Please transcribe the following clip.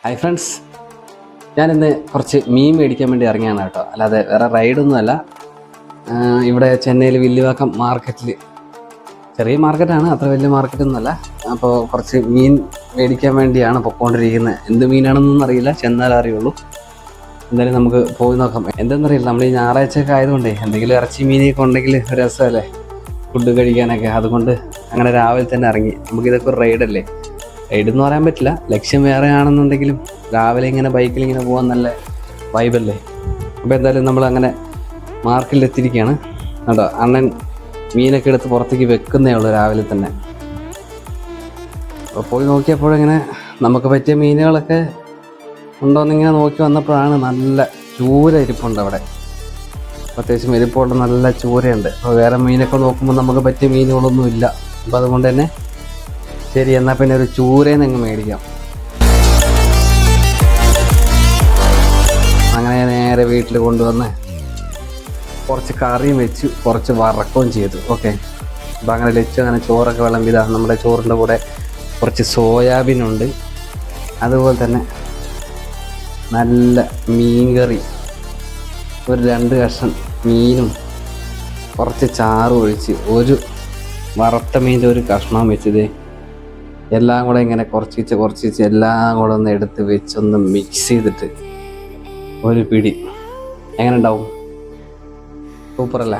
Hi friends, ഞാനിന്ന് കുറച്ച് മീൻ മേടിക്കാൻ വേണ്ടി ഇറങ്ങിയാണ് കേട്ടോ. അല്ലാതെ വേറെ റൈഡൊന്നുമല്ല. ഇവിടെ ചെന്നൈയിൽ വില്ലുവാക്കം മാർക്കറ്റിൽ, ചെറിയ മാർക്കറ്റാണ്, അത്ര വലിയ മാർക്കറ്റൊന്നുമല്ല. അപ്പോൾ കുറച്ച് മീൻ മേടിക്കാൻ വേണ്ടിയാണ് പൊയ്ക്കൊണ്ടിരിക്കുന്നത്. എന്ത് മീനാണെന്നൊന്നും അറിയില്ല, ചെന്നാലേ അറിയുള്ളൂ. എന്തായാലും നമുക്ക് പോയി നോക്കാം. എന്തെന്നറിയില്ല, നമ്മൾ ഈ ഞായറാഴ്ചയൊക്കെ ആയതുകൊണ്ടേ എന്തെങ്കിലും ഇറച്ചി മീനൊക്കെ ഉണ്ടെങ്കിൽ ഒരു രസമല്ലേ ഫുഡ് കഴിക്കാനൊക്കെ. അതുകൊണ്ട് അങ്ങനെ രാവിലെ തന്നെ ഇറങ്ങി. നമുക്കിതൊക്കെ ഒരു റൈഡല്ലേ. റൈഡെന്ന് പറയാൻ പറ്റില്ല, ലക്ഷ്യം വേറെ ആണെന്നുണ്ടെങ്കിലും രാവിലെ ഇങ്ങനെ ബൈക്കിൽ ഇങ്ങനെ പോകാൻ നല്ല വൈബല്ലേ. അപ്പോൾ എന്തായാലും നമ്മൾ അങ്ങനെ മാർക്കറ്റിലെത്തിയിരിക്കുകയാണ് കേട്ടോ. അണ്ണൻ മീനൊക്കെ എടുത്ത് പുറത്തേക്ക് വെക്കുന്നേ ഉള്ളൂ രാവിലെ തന്നെ. അപ്പോൾ പോയി നോക്കിയപ്പോഴിങ്ങനെ നമുക്ക് പറ്റിയ മീനുകളൊക്കെ ഉണ്ടോയെന്നിങ്ങനെ നോക്കി വന്നപ്പോഴാണ് നല്ല ചൂര ഇരിപ്പുണ്ട് അവിടെ. അത്യാവശ്യം ഇരിപ്പുണ്ട്, നല്ല ചൂരയുണ്ട്. അപ്പോൾ വേറെ മീനൊക്കെ നോക്കുമ്പോൾ നമുക്ക് പറ്റിയ മീനുകളൊന്നും ഇല്ല. അപ്പോൾ അതുകൊണ്ട് തന്നെ ശരി, എന്നാൽ പിന്നെ ഒരു ചൂരേന്ന് അങ്ങ് മേടിക്കാം. അങ്ങനെ നേരെ വീട്ടിൽ കൊണ്ടുവന്ന് കുറച്ച് കറിയും വെച്ച് കുറച്ച് വറക്കുകയും ചെയ്തു. ഓക്കെ, അപ്പോൾ അങ്ങനെ വെച്ച് അങ്ങനെ ചോറൊക്കെ വിളമ്പിയതാണ്. നമ്മുടെ ചോറിൻ്റെ കൂടെ കുറച്ച് സോയാബീനുണ്ട്, അതുപോലെ തന്നെ നല്ല മീൻ കറി, ഒരു 2 കഷ്ണം മീനും കുറച്ച് ചാറും ഒഴിച്ച് ഒരു വറുത്ത മീൻ്റെ ഒരു കഷ്ണം വെച്ചത് എല്ലാം കൂടെ ഇങ്ങനെ കുറച്ച് എല്ലാം കൂടെ ഒന്ന് എടുത്ത് വെച്ചൊന്ന് മിക്സ് ചെയ്തിട്ട് ഒരു പിടി. എങ്ങനെ ഉണ്ടാവും? സൂപ്പറല്ലേ?